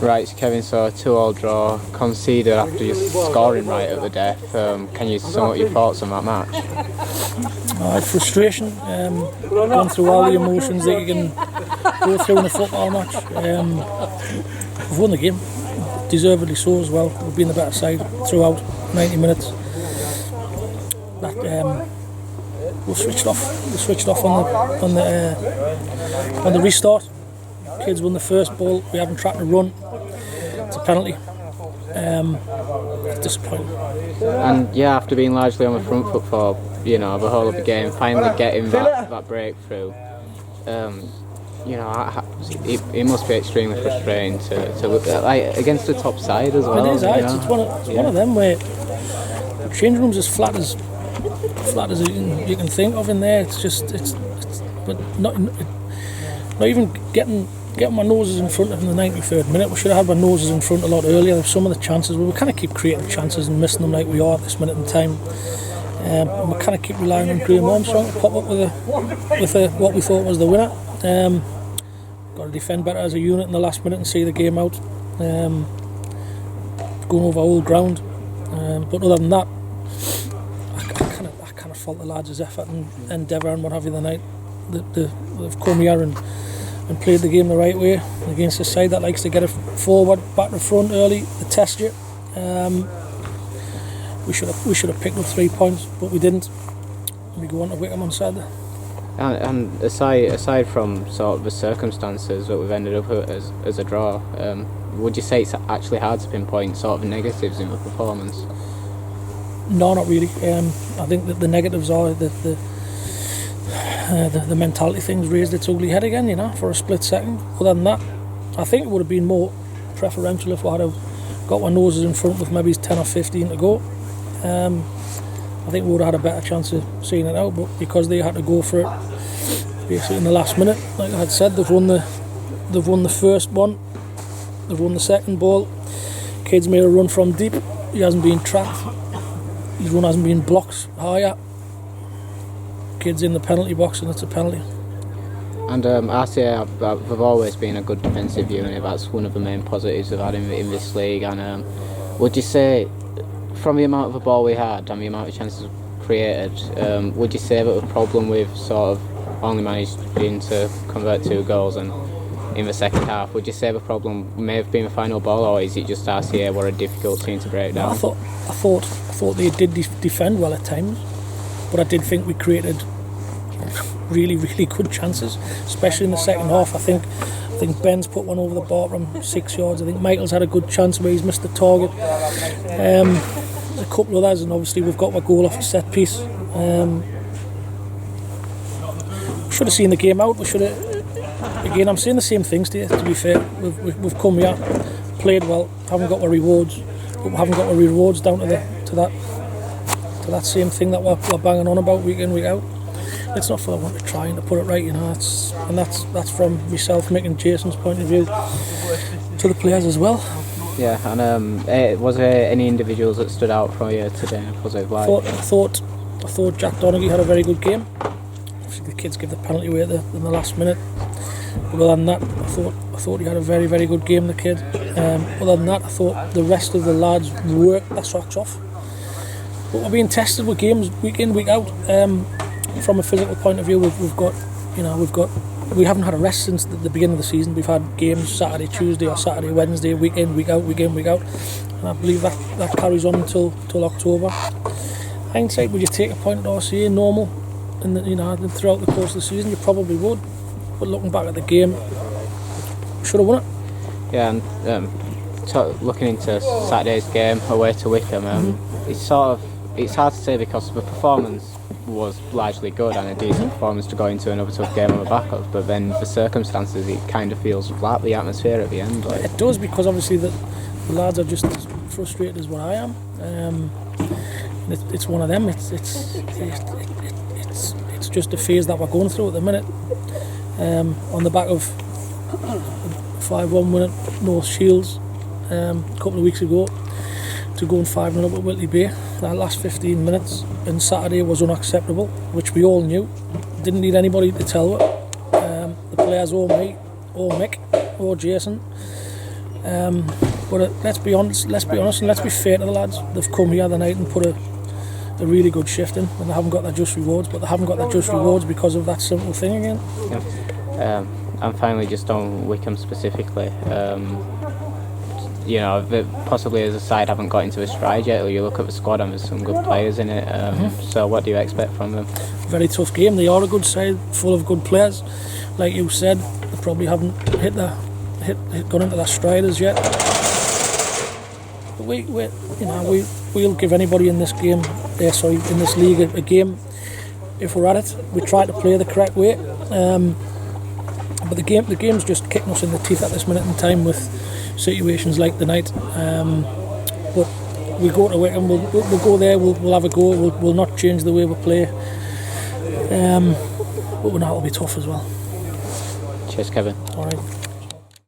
Right, so Kevin, so a 2-2 draw, conceded after your scoring right at the death. Can you sum up your thoughts on that match? Frustration, going through all the emotions that you can go through in a football match. We've won the game, deservedly so as well. We've been the better side throughout 90 minutes. We switched off. We switched off on the restart. Kids won the first ball. We haven't tried to run. It's a penalty. Disappointing. And yeah, after being largely on the front foot for the whole of the game, finally getting that breakthrough. It must be extremely frustrating to look at, like, against the top side as well. It is. It's one of them where the change room's as flat as you can think of in there. But not even getting my noses in front of in the 93rd minute. We should have had my noses in front a lot earlier. Some of the chances, we kind of keep creating chances and missing them like we are at this minute in time. And we kind of keep relying on Graham Armstrong to pop up with what we thought was the winner. Got to defend better as a unit in the last minute and see the game out. Going over old ground. But other than that, I kind of fault the lads' effort and endeavour and what have you the night. They've come here and played the game the right way against a side that likes to get it forward, back to front early to test you. We should have picked up 3 points, but we didn't. We go on to Wickham on Saturday. And aside from sort of the circumstances that we've ended up with as a draw, would you say it's actually hard to pinpoint sort of the negatives in the performance? No, not really. I think that the negatives are the mentality thing's raised its ugly head again, for a split second. Other than that, I think it would have been more preferential if we had got our noses in front with maybe 10 or 15 to go. I think we would have had a better chance of seeing it out, but because they had to go for it basically in the last minute, like I had said, they've won the first one, they've won the second ball. Kid's made a run from deep, he hasn't been tracked, his run hasn't been blocked higher. Kid's in the penalty box and it's a penalty. And RCA have always been a good defensive unit. That's one of the main positives they've had in this league. And would you say, from the amount of the ball we had and the amount of chances created, would you say that the problem with sort of only managing to convert 2 goals and in the second half, would you say the problem may have been the final ball, or is it just RCA were a difficult team to break down? I thought they did defend well at times, but I did think we created really, really good chances, especially in the second half. I think Ben's put one over the bar from 6 yards. I think Michael's had a good chance where he's missed the target. A couple of others, and obviously we've got a goal off a set piece. We should have seen the game out. We should have. Again, I'm saying the same things to you. To be fair, we've come here, played well, haven't got our rewards, but we haven't got our rewards down to that same thing that we're banging on about week in, week out. It's not for I want to try and to put it right, that's from myself, Mick and Jason's point of view to the players as well. Yeah, and was there any individuals that stood out for you today? Was it like? I thought Jack Donaghy had a very good game. Obviously, the kids give the penalty away in the last minute. But other than that, I thought he had a very, very good game, the kid. Other than that, I thought the rest of the lads worked their socks off. But we're being tested with games week in, week out. From a physical point of view, we haven't had a rest since the beginning of the season. We've had games Saturday, Tuesday, or Saturday, Wednesday, week in, week out, week in, week out, and I believe that carries on until October. Hindsight, would you take a point at RCA normal, and throughout the course of the season? You probably would. But looking back at the game, should have won it. Yeah, and looking into Saturday's game away to Wickham, it's hard to say because the performance was largely good and a decent performance to go into another tough game on the back of, but then the circumstances, it kind of feels flat, the atmosphere at the end. It does, because obviously the lads are just as frustrated as what I am. It's one of them. It's just a phase that we're going through at the minute. On the back of 5-1 win at North Shields a couple of weeks ago, to going 5-0 up at Whitley Bay. That last 15 minutes on Saturday was unacceptable, which we all knew. Didn't need anybody to tell it. The players or me, or Mick, or Jason. But let's be honest, and let's be fair to the lads. They've come here the night and put a really good shift in, and they haven't got their just rewards. But they haven't got their just rewards because of that simple thing again. Yeah. And finally, just on Wickham specifically, you know, possibly as a side haven't got into a stride yet. Or you look at the squad and there's some good players in it. So what do you expect from them? Very tough game. They are a good side, full of good players. Like you said, they probably haven't gone into their stride as yet. But we'll give anybody in this game, in this league, a game if we're at it. We try to play the correct way. But the game's just kicking us in the teeth at this minute in time with situations like the night. But we go to Wickham, we'll go there, we'll have a go, we'll not change the way we play. But we know it'll be tough as well. Cheers, Kevin. All right.